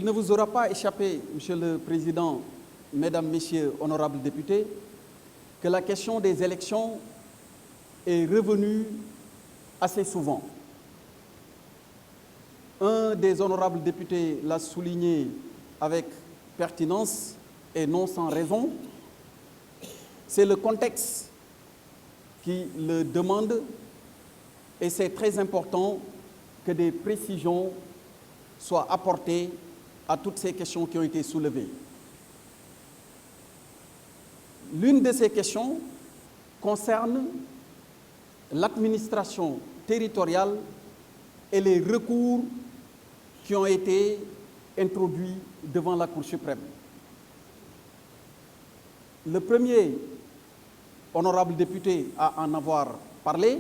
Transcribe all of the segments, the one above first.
Il ne vous aura pas échappé, Monsieur le Président, Mesdames, Messieurs, honorables députés, que la question des élections est revenue assez souvent. Un des honorables députés l'a souligné avec pertinence et non sans raison. C'est le contexte qui le demande et c'est très important que des précisions soient apportées à toutes ces questions qui ont été soulevées. L'une de ces questions concerne l'administration territoriale et les recours qui ont été introduits devant la Cour suprême. Le premier honorable député à en avoir parlé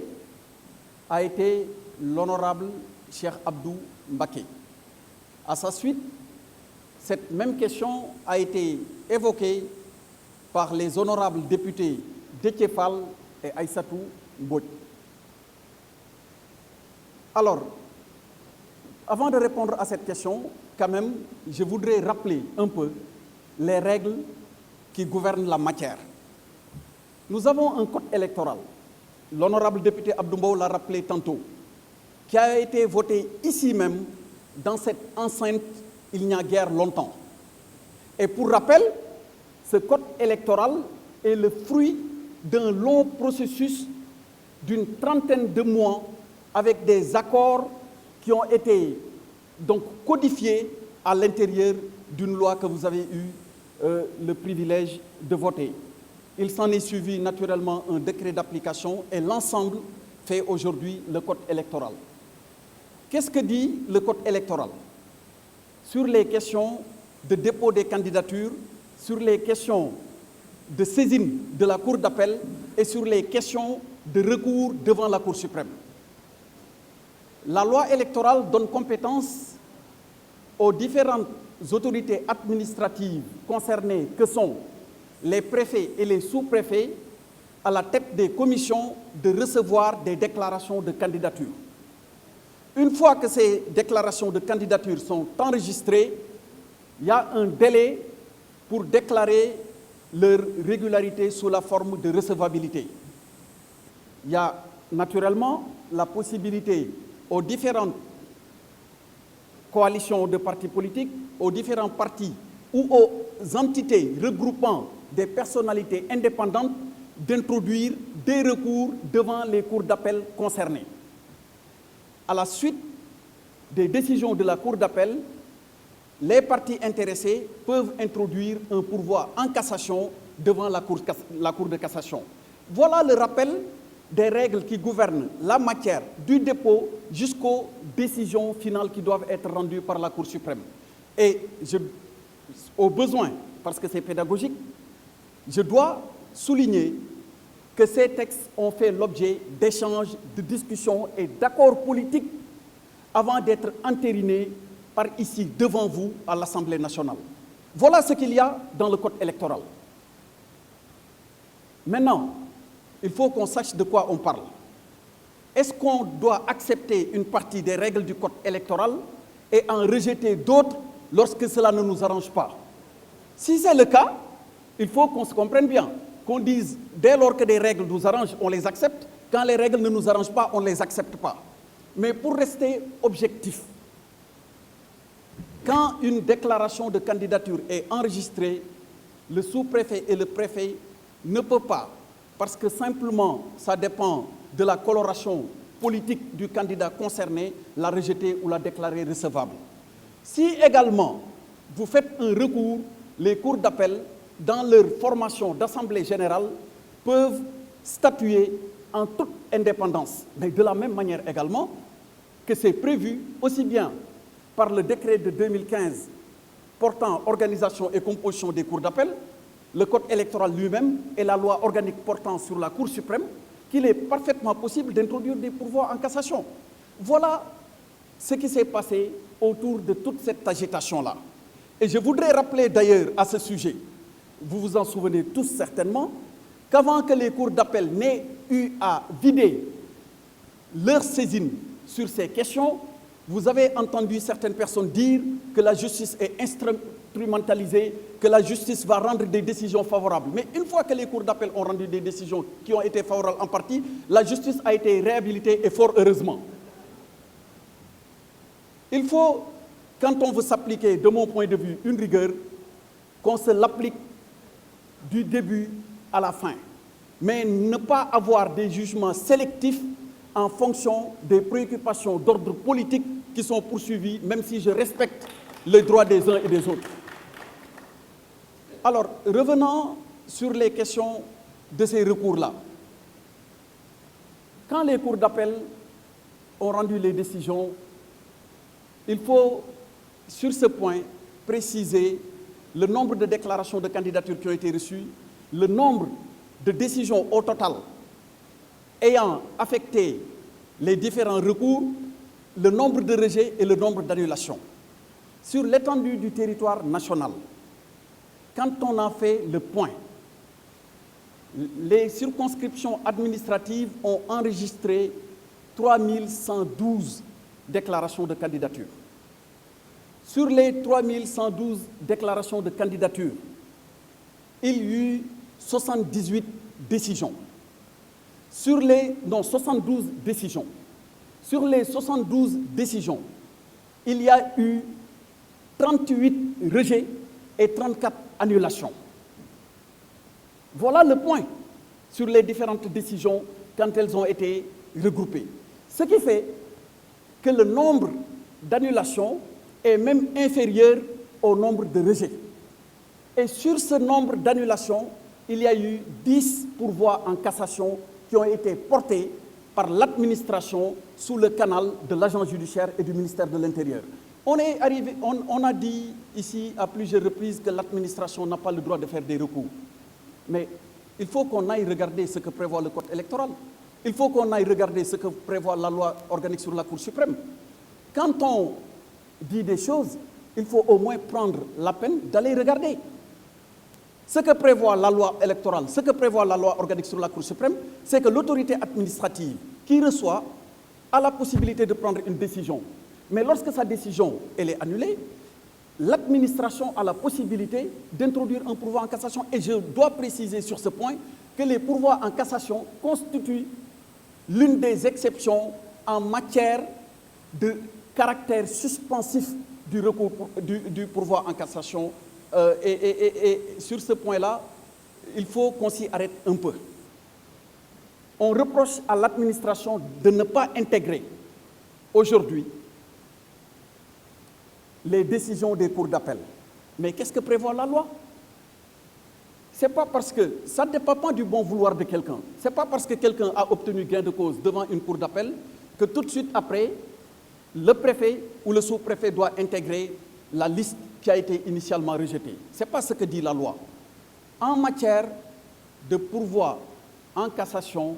a été l'honorable Cheikh Abdou Mbacké. À sa suite, cette même question a été évoquée par les honorables députés Déthié Fall et Aïssatou Mbodj. Alors, avant de répondre à cette question, quand même, je voudrais rappeler un peu les règles qui gouvernent la matière. Nous avons un code électoral, l'honorable député Abdou Mbow l'a rappelé tantôt, qui a été voté ici même, dans cette enceinte, il n'y a guère longtemps. Et pour rappel, ce code électoral est le fruit d'un long processus d'une trentaine de mois avec des accords qui ont été donc codifiés à l'intérieur d'une loi que vous avez eu le privilège de voter. Il s'en est suivi naturellement un décret d'application et l'ensemble fait aujourd'hui le code électoral. Qu'est-ce que dit le code électoral? Sur les questions de dépôt des candidatures, sur les questions de saisine de la Cour d'appel et sur les questions de recours devant la Cour suprême. La loi électorale donne compétence aux différentes autorités administratives concernées que sont les préfets et les sous-préfets à la tête des commissions de recevoir des déclarations de candidature. Une fois que ces déclarations de candidature sont enregistrées, il y a un délai pour déclarer leur régularité sous la forme de recevabilité. Il y a naturellement la possibilité aux différentes coalitions de partis politiques, aux différents partis ou aux entités regroupant des personnalités indépendantes d'introduire des recours devant les cours d'appel concernées. À la suite des décisions de la Cour d'appel, les partis intéressés peuvent introduire un pourvoi en cassation devant la Cour de cassation. Voilà le rappel des règles qui gouvernent la matière du dépôt jusqu'aux décisions finales qui doivent être rendues par la Cour suprême. Et au besoin, parce que c'est pédagogique, je dois souligner que ces textes ont fait l'objet d'échanges, de discussions et d'accords politiques avant d'être entérinés par ici, devant vous, à l'Assemblée nationale. Voilà ce qu'il y a dans le code électoral. Maintenant, il faut qu'on sache de quoi on parle. Est-ce qu'on doit accepter une partie des règles du code électoral et en rejeter d'autres lorsque cela ne nous arrange pas? Si c'est le cas, il faut qu'on se comprenne bien, qu'on dise dès lors que des règles nous arrangent, on les accepte, quand les règles ne nous arrangent pas, on ne les accepte pas. Mais pour rester objectif, quand une déclaration de candidature est enregistrée, le sous-préfet et le préfet ne peuvent pas, parce que simplement ça dépend de la coloration politique du candidat concerné, la rejeter ou la déclarer recevable. Si également vous faites un recours, les cours d'appel, dans leur formation d'assemblée générale, peuvent statuer en toute indépendance. Mais de la même manière également que c'est prévu aussi bien par le décret de 2015 portant organisation et composition des cours d'appel, le code électoral lui-même et la loi organique portant sur la Cour suprême, qu'il est parfaitement possible d'introduire des pourvois en cassation. Voilà ce qui s'est passé autour de toute cette agitation-là. Et je voudrais rappeler d'ailleurs à ce sujet, vous vous en souvenez tous certainement, qu'avant que les cours d'appel n'aient eu à vider leur saisine sur ces questions, Vous avez entendu certaines personnes dire que la justice est instrumentalisée, que la justice va rendre des décisions favorables. Mais une fois que les cours d'appel ont rendu des décisions qui ont été favorables en partie, la justice a été réhabilitée et fort heureusement. Il faut, quand on veut s'appliquer, de mon point de vue, une rigueur, qu'on se l'applique du début à la fin. Mais ne pas avoir des jugements sélectifs en fonction des préoccupations d'ordre politique qui sont poursuivies, même si je respecte les droits des uns et des autres. Alors, revenons sur les questions de ces recours-là. Quand les cours d'appel ont rendu les décisions, il faut, sur ce point, préciser le nombre de déclarations de candidature qui ont été reçues, le nombre de décisions au total ayant affecté les différents recours, le nombre de rejets et le nombre d'annulations. Sur l'étendue du territoire national, quand on a fait le point, les circonscriptions administratives ont enregistré 3112 déclarations de candidature. Sur les 3112 déclarations de candidature, il y eut 78 décisions. 72 décisions. Sur les 72 décisions, il y a eu 38 rejets et 34 annulations. Voilà le point sur les différentes décisions quand elles ont été regroupées. Ce qui fait que le nombre d'annulations est même inférieur au nombre de rejets. Et sur ce nombre d'annulations, il y a eu 10 pourvois en cassation qui ont été portés par l'administration sous le canal de l'agence judiciaire et du ministère de l'Intérieur. On a dit ici à plusieurs reprises que l'administration n'a pas le droit de faire des recours. Mais il faut qu'on aille regarder ce que prévoit le code électoral. Il faut qu'on aille regarder ce que prévoit la loi organique sur la Cour suprême. Quand on dit des choses, il faut au moins prendre la peine d'aller regarder. Ce que prévoit la loi électorale, ce que prévoit la loi organique sur la Cour suprême, c'est que l'autorité administrative qui reçoit a la possibilité de prendre une décision. Mais lorsque sa décision elle est annulée, l'administration a la possibilité d'introduire un pourvoi en cassation. Et je dois préciser sur ce point que les pourvois en cassation constituent l'une des exceptions en matière de caractère suspensif du recours du pourvoi en cassation. Et sur ce point-là, il faut qu'on s'y arrête un peu. On reproche à l'administration de ne pas intégrer aujourd'hui les décisions des cours d'appel. Mais qu'est-ce que prévoit la loi? Ce n'est pas parce que ça ne dépend pas du bon vouloir de quelqu'un. Ce n'est pas parce que quelqu'un a obtenu gain de cause devant une cour d'appel que tout de suite après, le préfet ou le sous-préfet doit intégrer la liste qui a été initialement rejetée. Ce n'est pas ce que dit la loi. En matière de pourvoi en cassation,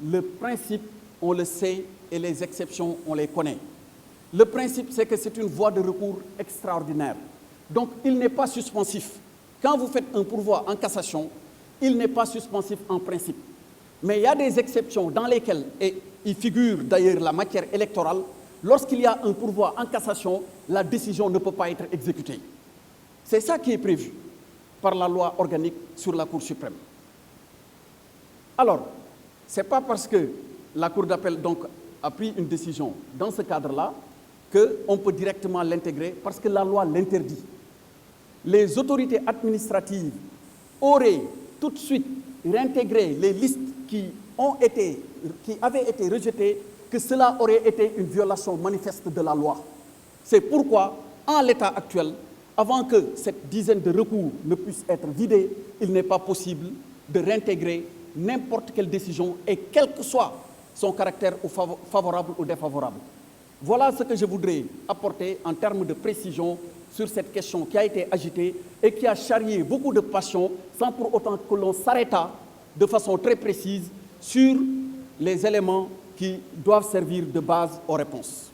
le principe, on le sait, et les exceptions, on les connaît. Le principe, c'est que c'est une voie de recours extraordinaire. Donc, il n'est pas suspensif. Quand vous faites un pourvoi en cassation, il n'est pas suspensif en principe. Mais il y a des exceptions dans lesquelles, et il figure d'ailleurs la matière électorale, lorsqu'il y a un pourvoi en cassation, la décision ne peut pas être exécutée. C'est ça qui est prévu par la loi organique sur la Cour suprême. Alors, ce n'est pas parce que la Cour d'appel donc a pris une décision dans ce cadre-là qu'on peut directement l'intégrer parce que la loi l'interdit. Les autorités administratives auraient tout de suite réintégré les listes qui avaient été rejetées, que cela aurait été une violation manifeste de la loi. C'est pourquoi, en l'état actuel, avant que cette dizaine de recours ne puisse être vidée, il n'est pas possible de réintégrer n'importe quelle décision et quel que soit son caractère favorable ou défavorable. Voilà ce que je voudrais apporter en termes de précision sur cette question qui a été agitée et qui a charrié beaucoup de passions sans pour autant que l'on s'arrêtât de façon très précise sur les éléments qui doivent servir de base aux réponses.